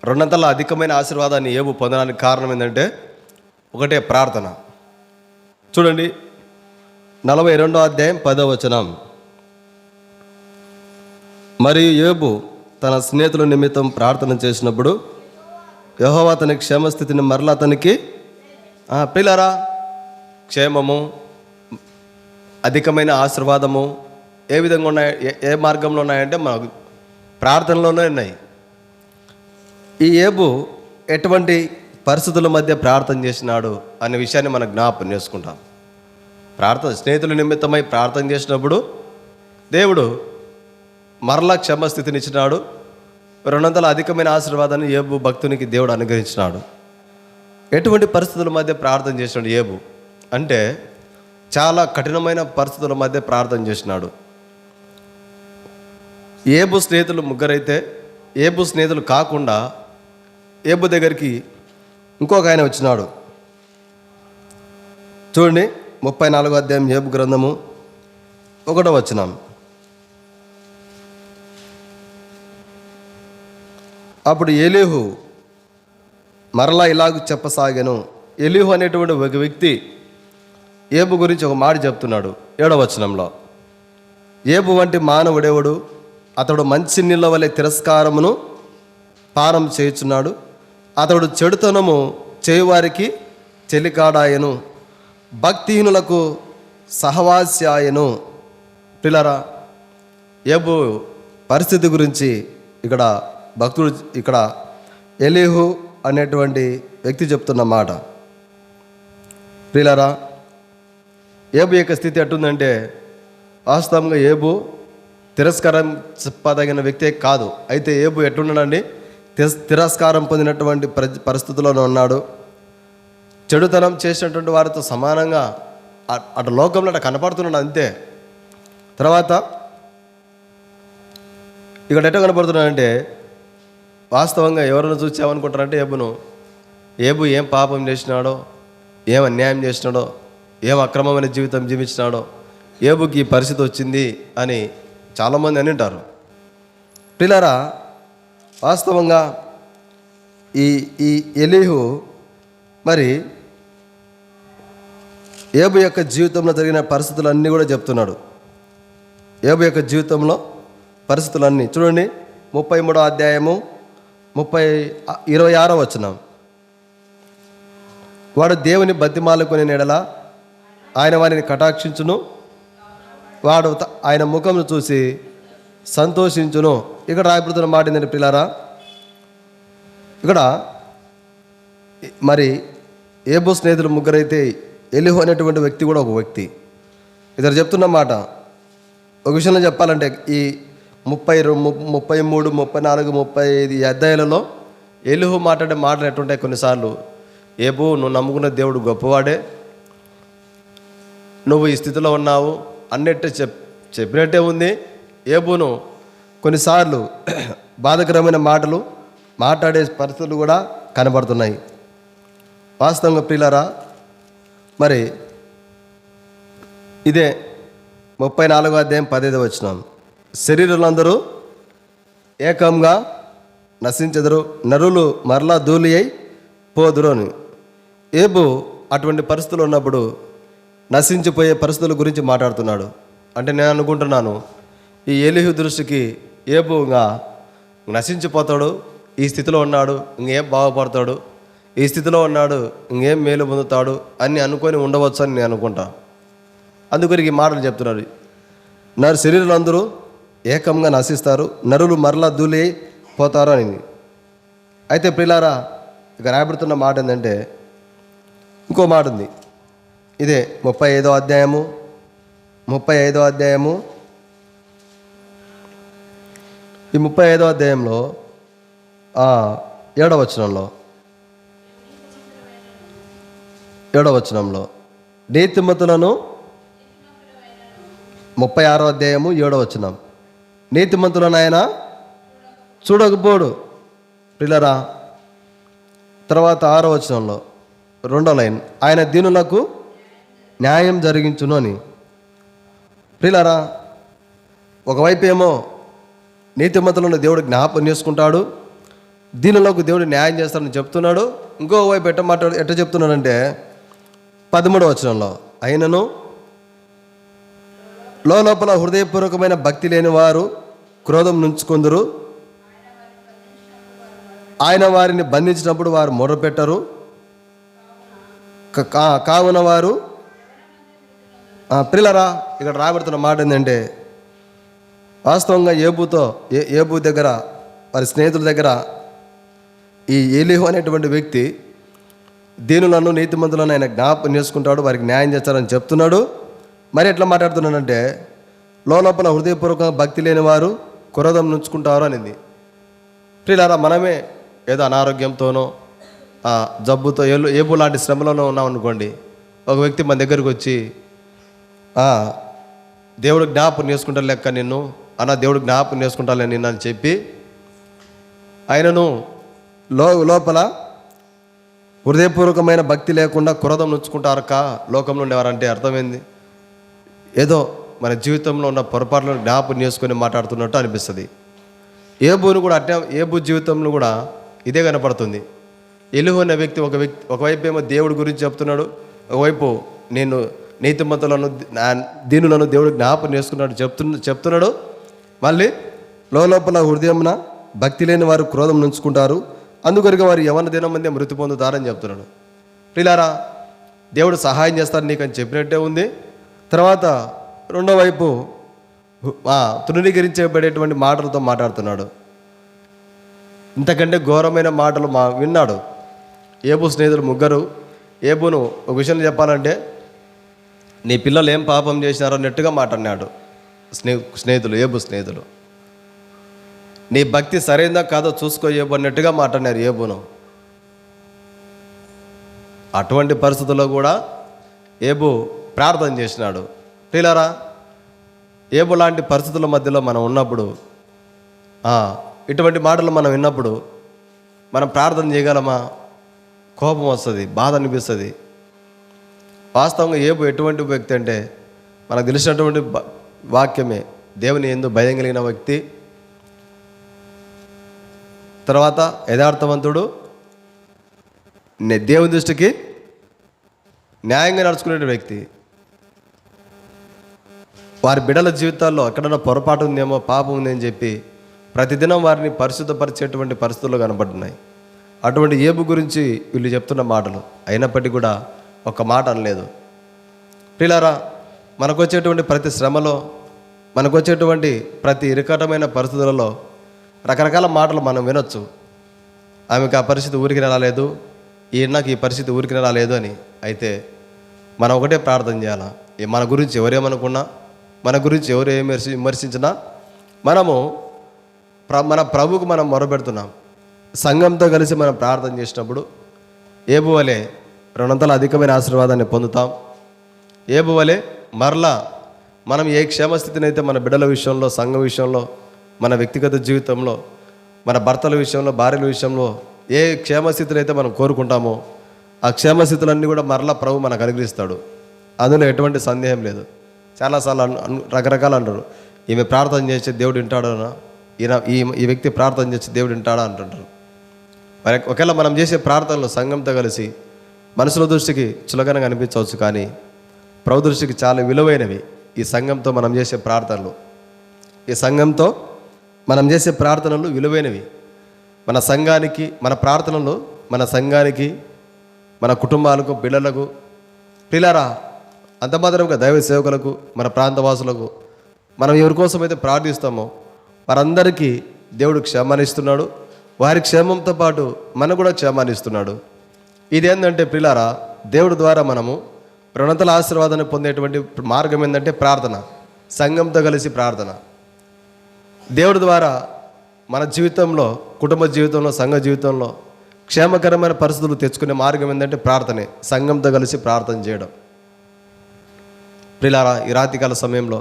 రెండంతల అధికమైన ఆశీర్వాదాన్ని యోబు పొందడానికి కారణం ఏంటంటే ఒకటే ప్రార్థన. చూడండి, 42వ అధ్యాయం 10వ వచనం. మరియు యోబు తన స్నేహితుల నిమిత్తం ప్రార్థన చేసినప్పుడు యెహోవా అతని క్షేమస్థితిని మరలా అతనికి పిల్లరా క్షేమము, అధికమైన ఆశీర్వాదము ఏ విధంగా ఉన్నాయి, ఏ మార్గంలో ఉన్నాయంటే మనకు ప్రార్థనలోనే ఉన్నాయి. ఈ యోబు ఎటువంటి పరిస్థితుల మధ్య ప్రార్థన చేసినాడు అనే విషయాన్ని మనం జ్ఞాపకం చేసుకుంటాం. స్నేహితుల నిమిత్తమై ప్రార్థన చేసినప్పుడు దేవుడు మరలా క్షమస్థితిని ఇచ్చినాడు. 200 అధికమైన ఆశీర్వాదాన్ని యోబు భక్తునికి దేవుడు అనుగ్రహించినాడు. ఎటువంటి పరిస్థితుల మధ్య ప్రార్థన చేసినాడు యోబు అంటే చాలా కఠినమైన పరిస్థితుల మధ్య ప్రార్థన చేసినాడు. యోబు స్నేహితులు ముగ్గురైతే, యోబు స్నేహితులు కాకుండా యోబు దగ్గరికి ఇంకొక ఆయన వచ్చినాడు. చూడండి, 34వ అధ్యాయం యోబు గ్రంథము 1వ వచనం. అప్పుడు ఎలీహు మరలా ఇలాగ చెప్పసాగాను. ఎలీహు అనేటువంటి ఒక వ్యక్తి యోబు గురించి ఒక మాట చెప్తున్నాడు 7వ వచనంలో. యోబు వంటి మానవుడెవడు? అతడు మంచి నీళ్ళ వలె తిరస్కారమును పానం చేయుచున్నాడు. అతడు చెడుతనము చేయువారికి చెలికాడాయను, భక్తిహీనులకు సహవాస్యాయను. పిల్లరా, యోబు పరిస్థితి గురించి ఇక్కడ భక్తుడు, ఇక్కడ ఎలీహు అనేటువంటి వ్యక్తి చెప్తున్న మాట. పిల్లరా, యోబు యొక్క స్థితి ఎట్టుందంటే వాస్తవంగా యోబు తిరస్కారం చెప్పదగిన వ్యక్తే కాదు. అయితే యోబు ఎట్లున్నాడండి? తిరస్కారం పొందినటువంటి పరిస్థితుల్లోనే ఉన్నాడు. చెడుతనం చేసినటువంటి వారితో సమానంగా అటు లోకంలో అటు కనపడుతున్నాడు అంతే. తర్వాత ఇక్కడ ఎట్లా కనపడుతున్నాడంటే వాస్తవంగా ఎవరైనా చూసామనుకుంటారంటే యోబు ఏం పాపం చేసినాడో, ఏం అన్యాయం చేసినాడో, ఏం అక్రమమైన జీవితం జీవించినాడో యోబుకి ఈ పరిస్థితి వచ్చింది అని చాలామంది అని అంటారు. పిల్లరా, వాస్తవంగా ఈ ఎలీహు మరి యోబు యొక్క జీవితంలో జరిగిన పరిస్థితులన్నీ కూడా చెప్తున్నాడు. యోబు యొక్క జీవితంలో పరిస్థితులన్నీ చూడండి, 33వ అధ్యాయము 26వ వచనం. వాడు దేవుని బతిమాలుకునే నెడల ఆయన వారిని కటాక్షించును, వాడు ఆయన ముఖంను చూసి సంతోషించును. ఇక్కడ రాయబడుతున్న మాట ఏంటంటే పిల్లారా, ఇక్కడ మరి యోబు స్నేహితులు ముగ్గురైతే ఎలీహు అనేటువంటి వ్యక్తి కూడా ఒక వ్యక్తి. ఇద్దరు చెప్తున్న మాట ఒక విషయంలో చెప్పాలంటే ఈ 33, 34, 35 అధ్యాయాలలో ఎలీహు మాట్లాడే మాటలు ఎట్టుంటాయి కొన్నిసార్లు. యోబు, నువ్వు నమ్ముకున్న దేవుడు గొప్పవాడే, నువ్వు ఈ స్థితిలో ఉన్నావు అన్నట్టే చెప్పినట్టే ఉంది. యోబును కొన్నిసార్లు బాధకరమైన మాటలు మాట్లాడే పరిస్థితులు కూడా కనబడుతున్నాయి. వాస్తవంగా ప్రియులారా, మరి ఇదే 34వ అధ్యాయం 15వ వచనం. శరీరులందరూ ఏకంగా నశించెదరు, నరులు మరలా ధూళి అయి పోదురు అని. యోబు అటువంటి పరిస్థితులు ఉన్నప్పుడు నశించిపోయే పరిస్థితుల గురించి మాట్లాడుతున్నాడు. అంటే నేను అనుకుంటున్నాను ఈ ఎలీహు దృష్టికి యోబుగా నశించిపోతాడు, ఈ స్థితిలో ఉన్నాడు, ఇంకేం బాగుపడతాడు, ఈ స్థితిలో ఉన్నాడు, ఇంకేం మేలు పొందుతాడు అని అనుకొని ఉండవచ్చు అని నేను అనుకుంటా. అందుకని ఈ మాటలు చెప్తున్నారు. శరీరులందరూ ఏకంగా నశిస్తారు, నరులు మరలా ధూళి పోతారు అని. అయితే ప్రియులారా, ఇక రాయబడుతున్న మాట ఏంటంటే ఇంకో మాట ఉంది. ఇదే 35వ అధ్యాయము 35వ అధ్యాయము ఈ 35వ అధ్యాయంలో 7వ వచనంలో నీతిమంతులను 36వ అధ్యాయము 7వ వచనం. నీతిమంతులను ఆయన చూడకపోడు పిల్లరా. తర్వాత 6వ వచనంలో 2వ లైన్, ఆయన దీనులకు న్యాయం జరిగించును అని. పిల్లరా, ఒకవైపు ఏమో నీతిమంతులను దేవుడు జ్ఞాపకం చేసుకుంటాడు, దీనులకు దేవుడు న్యాయం చేస్తాడని చెప్తున్నాడు. ఇంకోవైపు ఎట్ట చెప్తున్నాడంటే 13వ వచనంలో, అయినను లోపల హృదయపూర్వకమైన భక్తి లేని వారు క్రోధం నుంచుకొందురు, ఆయన వారిని బంధించినప్పుడు వారు మొర్రపెట్టరు, కావున వారు పిల్లరా. ఇక్కడ రాబడుతున్న మాట ఏంటంటే, వాస్తవంగా ఏబు దగ్గర, వారి స్నేహితుల దగ్గర ఈ ఏలీహు అనేటువంటి వ్యక్తి దీనులను నీతిమంతులను ఆయన జ్ఞాపకం చేసుకుంటాడు, వారికి న్యాయం చేస్తారని చెప్తున్నాడు. మరి ఎట్లా మాట్లాడుతున్నాడంటే, లోపల హృదయపూర్వకంగా భక్తి లేని వారు క్రోధం నుంచుకుంటారు అనేది. ప్రియులారా, మనమే ఏదో అనారోగ్యంతోనో జబ్బుతో ఏబు లాంటి శ్రమలోనో ఉన్నాం అనుకోండి, ఒక వ్యక్తి మన దగ్గరకు వచ్చి దేవుడు జ్ఞాపకం చేసుకుంటా లెక్క నిన్ను దేవుడు జ్ఞాపకం చేసుకుంటాలే నిన్ను అని చెప్పి ఆయనను లోపల హృదయపూర్వకమైన భక్తి లేకుండా క్రోధం నుంచుకుంటారక లోకంలో ఉండేవారంటే అర్థమైంది, ఏదో మన జీవితంలో ఉన్న పొరపాట్లను జ్ఞాపకం చేసుకొని మాట్లాడుతున్నట్టు అనిపిస్తుంది. ఏబును కూడా అట్టే, ఏబు జీవితంలో కూడా ఇదే కనపడుతుంది. ఎలీహు అనే వ్యక్తి ఒకవైపు ఏమో దేవుడి గురించి చెప్తున్నాడు, ఒకవైపు నేను నీతిమంతులను దీనులను దేవుడు జ్ఞాపకం చేసుకున్నాడు చెప్తున్నాడు. మళ్ళీ లోపల హృదయమున భక్తి లేని వారు క్రోధం నుంచుకుంటారు, అందుకొరకు వారు యవన దినం మంది మృతి పొందుతారని చెప్తున్నాడు. పిల్లారా, దేవుడు సహాయం చేస్తాడు నీకు అని చెప్పినట్టే ఉంది. తర్వాత రెండో వైపు తృణీకరించబడేటువంటి మాటలతో మాట్లాడుతున్నాడు. ఇంతకంటే ఘోరమైన మాటలు విన్నాడు. ఏబు స్నేహితులు ముగ్గురు ఏబును ఒక విషయం చెప్పాలంటే, నీ పిల్లలు ఏం పాపం చేసినారో అన్నట్టుగా మాట్లాడినాడు స్నేహితులు, ఏబు స్నేహితులు. నీ భక్తి సరైనదా కాదో చూసుకో ఏబు అన్నట్టుగా మాట్లాడినారు ఏబును. అటువంటి పరిస్థితుల్లో కూడా ఏబు ప్రార్థన చేసినాడు. పిల్లరా, ఏబు లాంటి పరిస్థితుల మధ్యలో మనం ఉన్నప్పుడు, ఇటువంటి మాటలు మనం విన్నప్పుడు మనం ప్రార్థన చేయగలమా? కోపం వస్తుంది, బాధ అనిపిస్తుంది. వాస్తవంగా ఏబు ఎటువంటి వ్యక్తి అంటే, మనకు తెలిసినటువంటి వాక్యమే, దేవుని యందు భయం కలిగిన వ్యక్తి, తర్వాత యథార్థవంతుడు, దేవుని దృష్టికి న్యాయంగా నడుచుకునే వ్యక్తి. వారి బిడ్డల జీవితాల్లో ఎక్కడన్నా పొరపాటు ఉందేమో, పాపం ఉందని చెప్పి ప్రతిదినం వారిని పరిశుద్ధపరిచేటువంటి పరిస్థితులు కనబడుతున్నాయి. అటువంటి ఏబు గురించి వీళ్ళు చెప్తున్న మాటలు అయినప్పటికీ కూడా ఒక మాట అనలేదు. పిల్లారా, మనకు వచ్చేటువంటి ప్రతి శ్రమలో, మనకు వచ్చేటువంటి ప్రతి ఇరుకటమైన పరిస్థితులలో రకరకాల మాటలు మనం వినొచ్చు. ఆమెకు ఆ పరిస్థితి ఊరికి రాలేదు, నాకు ఈ పరిస్థితి ఊరికి రాలేదు అని. అయితే మనం ఒకటే ప్రార్థన చేయాలా, మన గురించి ఎవరేమనుకున్నా, మన గురించి ఎవరు ఏమి విమర్శించినా మనము మన ప్రభువుకు మనం మొరపెడుతున్నాం. సంఘంతో కలిసి మనం ప్రార్థన చేసినప్పుడు ఏబు వలె 200 అధికమైన ఆశీర్వాదాన్ని పొందుతాం. ఏబు వలె మరలా మనం ఏ క్షేమస్థితిని అయితే మన బిడ్డల విషయంలో, సంఘం విషయంలో, మన వ్యక్తిగత జీవితంలో, మన భర్తల విషయంలో, భార్యల విషయంలో ఏ క్షేమస్థితిని అయితే మనం కోరుకుంటామో ఆ క్షేమస్థితులన్నీ కూడా మరలా ప్రభు మనకు అనుగ్రహిస్తాడు. అందులో ఎటువంటి సందేహం లేదు. చాలాసార్లు రకరకాలు అంటారు, ఈమె ప్రార్థన చేస్తే దేవుడు వింటాడనా, ఈ వ్యక్తి ప్రార్థన చేస్తే దేవుడు వింటాడా అంటుంటారు. మరి ఒకవేళ మనం చేసే ప్రార్థనలు సంఘంతో కలిసి మనుషుల దృష్టికి చులకనగా అనిపించవచ్చు, కానీ ప్రభు దృష్టికి చాలా విలువైనవి ఈ సంఘంతో మనం చేసే ప్రార్థనలు. ఈ సంఘంతో మనం చేసే ప్రార్థనలు విలువైనవి. మన సంఘానికి, మన ప్రార్థనలు మన సంఘానికి, మన కుటుంబాలకు, పిల్లలకు, పిల్లరా, అంత మాత్రంగా దైవ సేవకులకు, మన ప్రాంతవాసులకు మనం ఎవరి కోసం అయితే ప్రార్థిస్తామో వారందరికీ దేవుడు క్షేమాన్ని ఇస్తున్నాడు. వారి క్షేమంతో పాటు మనకు కూడా క్షేమాన్ని ఇస్తున్నాడు. ఇదేంటంటే పిల్లారా, దేవుడి ద్వారా మనము 200 ఆశీర్వాదాన్ని పొందేటువంటి మార్గం ఏంటంటే ప్రార్థన, సంఘంతో కలిసి ప్రార్థన. దేవుడి ద్వారా మన జీవితంలో, కుటుంబ జీవితంలో, సంఘ జీవితంలో క్షేమకరమైన పరిస్థితులు తెచ్చుకునే మార్గం ఏంటంటే ప్రార్థనే, సంఘంతో కలిసి ప్రార్థన చేయడం. పిల్లారా, ఈ రాత్రికాల సమయంలో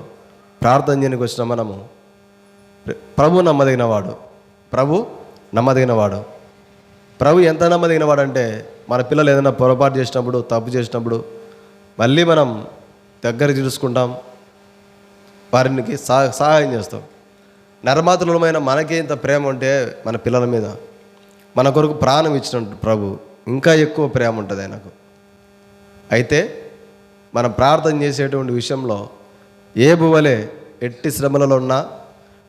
ప్రార్థన చేయడానికి వచ్చిన మనము ప్రభు నమ్మదగినవాడు. ప్రభు ఎంత నమ్మదగినవాడు అంటే మన పిల్లలు ఏదైనా పొరపాటు చేసినప్పుడు, తప్పు చేసినప్పుడు మళ్ళీ మనం దగ్గర చూసుకుంటాం, వారికి సహాయం చేస్తాం. నరమాతులమైన మనకే ఇంత ప్రేమ ఉంటే మన పిల్లల మీద, మన కొరకు ప్రాణం ఇచ్చినట్టు ప్రభు ఇంకా ఎక్కువ ప్రేమ ఉంటుంది ఆయనకు. అయితే మనం ప్రార్థన చేసేటువంటి విషయంలో ఏబు వలె ఎట్టి శ్రమలలో ఉన్నా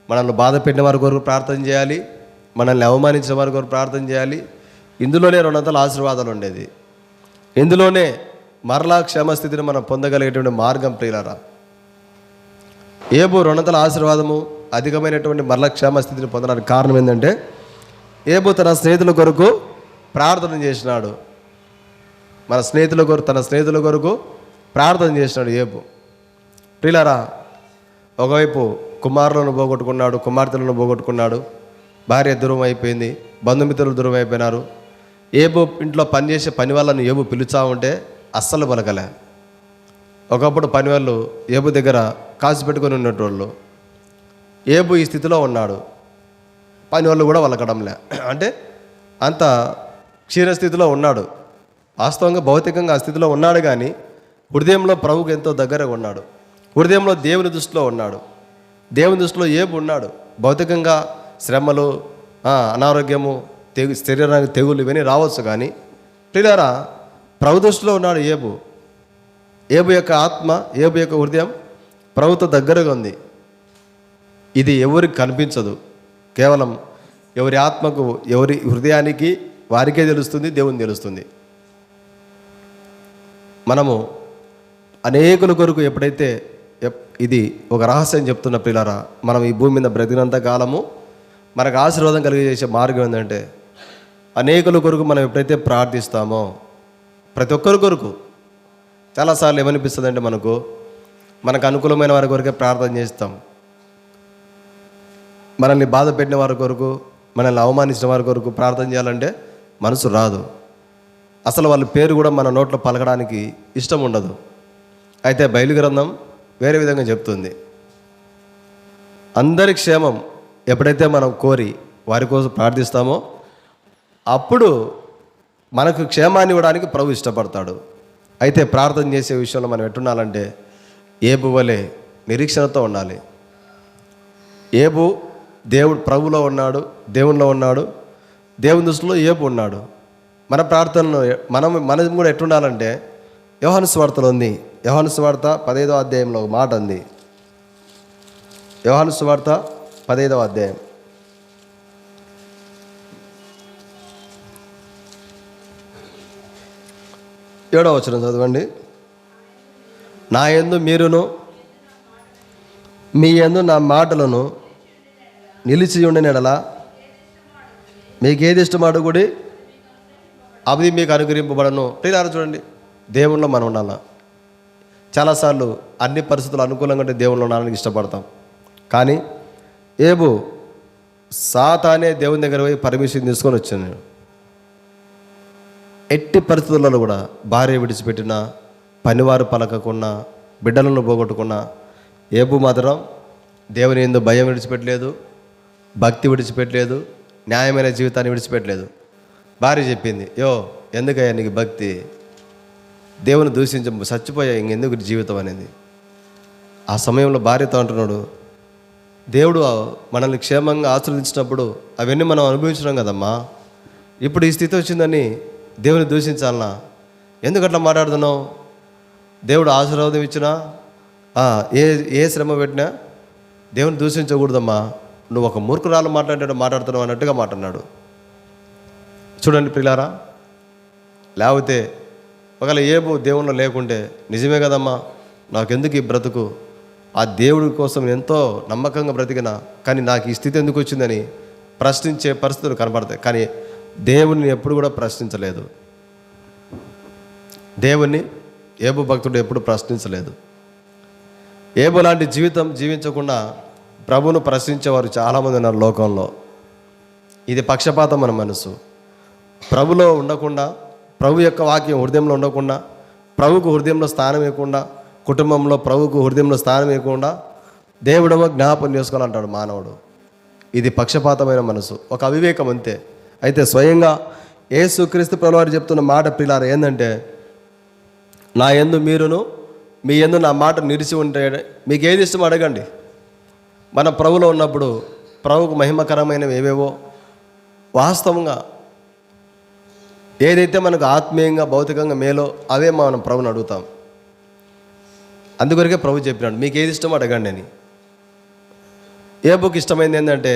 మనల్ని బాధ పెట్టిన వారి కొరకు ప్రార్థన చేయాలి, మనల్ని అవమానించిన వారి కొరకు ప్రార్థన చేయాలి. ఇందులోనే 200 ఆశీర్వాదాలు ఉండేది. ఇందులోనే మరలా క్షేమస్థితిని మనం పొందగలిగేటువంటి మార్గం ప్రియులారా. ఏబు 200 ఆశీర్వాదము అధికమైనటువంటి మరలా క్షేమస్థితిని పొందడానికి కారణం ఏంటంటే ఏబు తన స్నేహితుల కొరకు ప్రార్థన చేసినాడు. తన స్నేహితుల కొరకు ప్రార్థన చేసినాడు ఏబు. ప్రియులారా, ఒకవైపు కుమారులను పోగొట్టుకున్నాడు, కుమార్తెలను పోగొట్టుకున్నాడు, భార్య దూరం అయిపోయింది, బంధుమిత్రులు దూరం అయిపోయినారు. ఏబు ఇంట్లో పనిచేసే పని వాళ్ళని ఏబు పిలుచా ఉంటే అస్సలు పలకలే. ఒకప్పుడు పని వాళ్ళు ఏబు దగ్గర కాసు పెట్టుకొని ఉన్నటువంటి ఏబు ఈ స్థితిలో ఉన్నాడు. పని వాళ్ళు కూడా వలకడంలే. అంటే అంత క్షీణస్థితిలో ఉన్నాడు. వాస్తవంగా భౌతికంగా ఆ స్థితిలో ఉన్నాడు, కానీ హృదయంలో ప్రభువుకు ఎంతో దగ్గరగా ఉన్నాడు. హృదయంలో దేవుని దృష్టిలో ఉన్నాడు. దేవుని దృష్టిలో ఏబు ఉన్నాడు. భౌతికంగా శ్రమలు, అనారోగ్యము, శరీరానికి తెగులు ఇవన్నీ రావచ్చు, కానీ ప్రియులారా ప్రభు దృష్టిలో ఉన్నాడు ఏబు. ఏబు యొక్క ఆత్మ, ఏబు యొక్క హృదయం ప్రభుతో దగ్గరగా ఉంది. ఇది ఎవరికి కనిపించదు. కేవలం ఎవరి ఆత్మకు, ఎవరి హృదయానికి వారికే తెలుస్తుంది, దేవుని తెలుస్తుంది. మనము అనేకుల కొరకు ఎప్పుడైతే ఇది ఒక రహస్యం చెప్తున్న ప్రియులారా, మనం ఈ భూమి మీద బ్రతికినంత కాలము మనకు ఆశీర్వాదం కలిగజేసే మార్గం ఏంటంటే అనేకుల కొరకు మనం ఎప్పుడైతే ప్రార్థిస్తామో, ప్రతి ఒక్కరి కొరకు చాలాసార్లు ఏమనిపిస్తుంది అంటే మనకు అనుకూలమైన వారి కొరకే ప్రార్థన చేస్తాం. మనల్ని బాధ పెట్టిన వారి కొరకు, మనల్ని అవమానించిన వారి కొరకు ప్రార్థన చేయాలంటే మనసు రాదు. అసలు వాళ్ళ పేరు కూడా మన నోట్లో పలకడానికి ఇష్టం ఉండదు. అయితే బైబిల్ గ్రంథం వేరే విధంగా చెప్తుంది. అందరి క్షేమం ఎప్పుడైతే మనం కోరి వారి కోసం ప్రార్థిస్తామో అప్పుడు మనకు క్షేమాన్ని ఇవ్వడానికి ప్రభు ఇష్టపడతాడు. అయితే ప్రార్థన చేసే విషయంలో మనం ఎట్టుండాలంటే ఏబు వలె నిరీక్షణతో ఉండాలి. ఏబు దేవుడు ప్రభులో ఉన్నాడు, దేవునిలో ఉన్నాడు, దేవుని దృష్టిలో ఏబు ఉన్నాడు. మన ప్రార్థనలో మనం కూడా ఎట్టుండాలంటే యోహాను సువార్తలో ఉంది. యోహాను సువార్త 15వ అధ్యాయంలో ఒక మాట ఉంది. యోహాను సువార్త 15వ అధ్యాయం 7వ వచనం చదవండి. నా యందు మీరును మీ యందు నా మాటలను నిలిచి ఉండిన యెడల మీకు ఏది ఇష్టమో అడుగుడి, అది మీకు అనుగ్రహింపబడను. ప్రియులారా చూడండి, దేవునిలో మనం ఉండాలా. చాలాసార్లు అన్ని పరిస్థితులు అనుకూలంగా ఉంటే దేవునిలో ఉండడానికి ఇష్టపడతాం. కానీ ఏబు సాతానే దేవుని దగ్గర పోయి పర్మిషన్ తీసుకొని వచ్చాను. నేను ఎట్టి పరిస్థితులలో కూడా భార్య విడిచిపెట్టినా, పనివారు పలకకున్నా, బిడ్డలను పోగొట్టుకున్నా ఏబు మాత్రం దేవుని యందు భయం విడిచిపెట్టలేదు, భక్తి విడిచిపెట్టలేదు, న్యాయమైన జీవితాన్ని విడిచిపెట్టలేదు. భార్య చెప్పింది, ఎందుకయ్యా నీకు భక్తి, దేవుని దూషించ చచ్చిపోయా, ఇంకెందుకు జీవితం అనేది. ఆ సమయంలో భార్యతో అంటున్నాడు, దేవుడు మనల్ని క్షేమంగా ఆశీర్వదించినప్పుడు అవన్నీ మనం అనుభవించడం కదమ్మా, ఇప్పుడు ఈ స్థితి వచ్చిందని దేవుని దూషించాలనా, ఎందుకు అట్లా మాట్లాడుతున్నావు, దేవుడు ఆశీర్వాదం ఇచ్చినా ఏ శ్రమ పెట్టినా దేవుని దూషించకూడదమ్మా, నువ్వు ఒక మూర్ఖురాలు మాట్లాడుతున్నావు అన్నట్టుగా మాట్లాడినాడు. చూడండి ప్రియులారా, లేకపోతే ఒకవేళ ఏబు దేవునిలో లేకుంటే నిజమే కదమ్మా, నాకెందుకు ఈ బ్రతుకు, ఆ దేవుడి కోసం ఎంతో నమ్మకంగా బ్రతికినా కానీ నాకు ఈ స్థితి ఎందుకు వచ్చిందని ప్రశ్నించే పరిస్థితులు కనబడతాయి. కానీ దేవుణ్ణి ఎప్పుడు కూడా ప్రశ్నించలేదు. దేవుణ్ణి ఏబు భక్తుడు ఎప్పుడు ప్రశ్నించలేదు. ఏబు లాంటి జీవితం జీవించకుండా ప్రభువును ప్రశ్నించేవారు చాలామంది ఉన్నారు లోకంలో. ఇది పక్షపాతం మన మనసు. ప్రభులో ఉండకుండా, ప్రభు యొక్క వాక్యం హృదయంలో ఉండకుండా, ప్రభుకు హృదయంలో స్థానం ఇవ్వకుండా, కుటుంబంలో ప్రభుకు హృదయంలో స్థానం ఇవ్వకుండా దేవుడేమో జ్ఞాపం చేసుకోవాలంటాడు మానవుడు. ఇది పక్షపాతమైన మనసు, ఒక అవివేకం అంతే. అయితే స్వయంగా యేసుక్రీస్తు ప్రభువారు చెప్తున్న మాట ప్రియులారా ఏంటంటే, నా యందు మీరును మీ యందు నా మాట నిలిచి ఉంటే మీకు ఏది ఇష్టం అడగండి. మన ప్రభులో ఉన్నప్పుడు ప్రభువుకు మహిమకరమైనవి ఏవేవో వాస్తవంగా ఏదైతే మనకు ఆత్మీయంగా భౌతికంగా మేలో అవే మనం ప్రభుని అడుగుతాం. అందుకొరకే ప్రభు చెప్పినాడు మీకు ఏది ఇష్టం అడగండి అని. ఏబుకి ఇష్టమైంది ఏంటంటే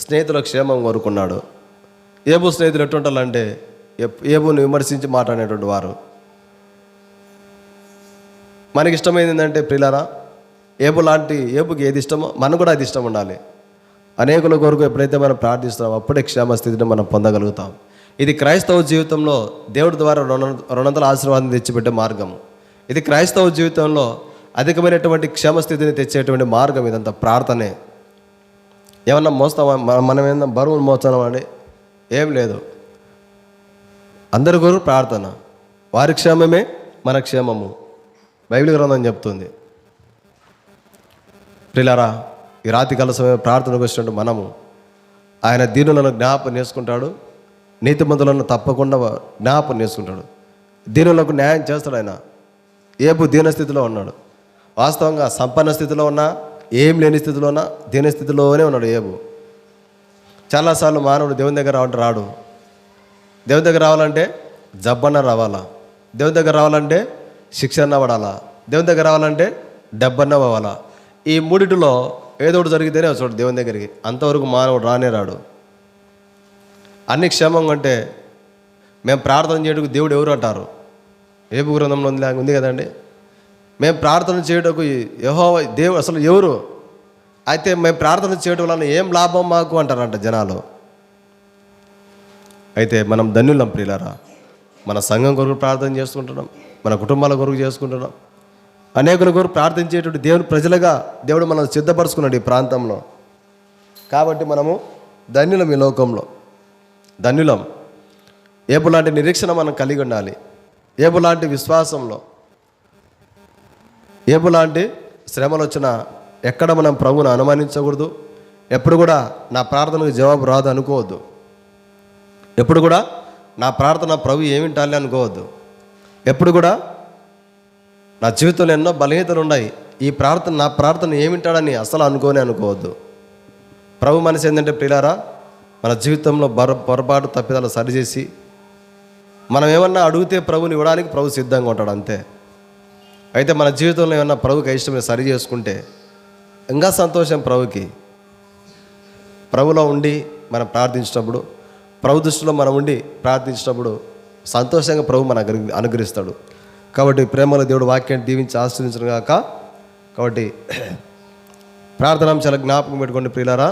స్నేహితుల క్షేమం కోరుకున్నాడు. ఏబు స్నేహితులు ఎట్టుంటారంటే ఏబుని విమర్శించి మాట్లాడేటువంటి వారు. మనకి ఇష్టమైంది ఏంటంటే ప్రియులారా, ఏబుకి ఏది ఇష్టమో మనకు కూడా అది ఇష్టం ఉండాలి. అనేకుల కొరకు ఎప్పుడైతే మనం ప్రార్థిస్తామో అప్పుడే క్షేమస్థితిని మనం పొందగలుగుతాం. ఇది క్రైస్తవ జీవితంలో దేవుడి ద్వారా రుణంతల ఆశీర్వాదం తెచ్చిపెట్టే మార్గం. ఇది క్రైస్తవ జీవితంలో అధికమైనటువంటి క్షేమస్థితిని తెచ్చేటువంటి మార్గం. ఇదంతా ప్రార్థనే. ఏమన్నా మోస్తామా? మనం ఏమన్నా బరువును మోస్తామండి? ఏం లేదు. అందరి కొరకు ప్రార్థన. వారి క్షేమమే మన క్షేమము బైబిల్ గ్రంథం చెప్తుంది. ప్రియులారా, ఈ రాత్రికాల సమయం ప్రార్థనకు వచ్చినట్టు మనము ఆయన దీనులను జ్ఞాపం చేసుకుంటాడు, నీతిమంతులను తప్పకుండా జ్ఞాపం చేసుకుంటాడు, దీనులకు న్యాయం చేస్తాడు. ఆయన ఏబు దీనస్థితిలో ఉన్నాడు. వాస్తవంగా సంపన్న స్థితిలో ఉన్నా, ఏం లేని స్థితిలో ఉన్నా దీనస్థితిలోనే ఉన్నాడు ఏబు. చాలాసార్లు మానవుడు దేవుని దగ్గర రాడు. దేవుని దగ్గర రావాలంటే జబ్బన్న రావాలా, దేవుని దగ్గర రావాలంటే శిక్షణ పడాలా, దేవుని దగ్గర రావాలంటే డబ్బన్న పోవాలా. ఈ మూడిటిలో ఏదో ఒకటి జరిగితేనే వచ్చాడు దేవుని దగ్గరికి. అంతవరకు మానవుడు రానే రాడు. అన్ని క్షేమంగా అంటే మేము ప్రార్థన చేయడానికి దేవుడు ఎవరు అంటారు? ఏబు గ్రంథంలో ఉంది కదండి. మేము ప్రార్థన చేయటకు యెహోవా దేవుడు అసలు ఎవరు? అయితే మేము ప్రార్థన చేయడం వలన ఏం లాభం మాకు అంటారంట జనాలు. అయితే మనం ధన్యులం ప్రియులారా. మన సంఘం కొరకు ప్రార్థన చేసుకుంటున్నాం, మన కుటుంబాల కొరకు చేసుకుంటున్నాం, అనేకుల కొరకు ప్రార్థించేటువంటి దేవుని ప్రజలుగా దేవుడు మనం సిద్ధపరుచుకున్నాడు ఈ ప్రాంతంలో. కాబట్టి మనము ధన్యులం, ఈ లోకంలో ధన్యులం. ఏబు లాంటి నిరీక్షణ మనం కలిగి ఉండాలి. ఏబు లాంటి విశ్వాసంలో, ఏబు లాంటి శ్రమలు వచ్చినా ఎక్కడ మనం ప్రభువును అనుమానించకూడదు. ఎప్పుడు కూడా నా ప్రార్థనకు జవాబు రాదు అనుకోవద్దు. ఎప్పుడు కూడా నా ప్రార్థన ప్రభు ఏమింటాలి అనుకోవద్దు. ఎప్పుడు కూడా నా జీవితంలో ఎన్నో బలహీనతలు ఉన్నాయి, ఈ నా ప్రార్థన ఏమింటాడని అసలు అనుకోవద్దు. ప్రభు మనసు ఏంటంటే ప్రియులారా, మన జీవితంలో పొరపాటు తప్పిదాలు సరిచేసి మనం ఏమన్నా అడిగితే ప్రభుని ఇవ్వడానికి ప్రభు సిద్ధంగా ఉంటాడు అంతే. అయితే మన జీవితంలో ఏమన్నా ప్రభుకి ఇష్టమే సరి చేసుకుంటే ఇంకా సంతోషం. ప్రభులో ఉండి మనం ప్రార్థించినప్పుడు, ప్రభు దృష్టిలో మనం ఉండి ప్రార్థించినప్పుడు సంతోషంగా ప్రభు మన అనుగ్రహిస్తాడు. కాబట్టి ప్రేమలో దేవుడు వాక్యాన్ని దీవించి ఆశీర్వదించను గాక. కాబట్టి ప్రార్థనాంశాల జ్ఞాపకం పెట్టుకోండి ప్రియులారా.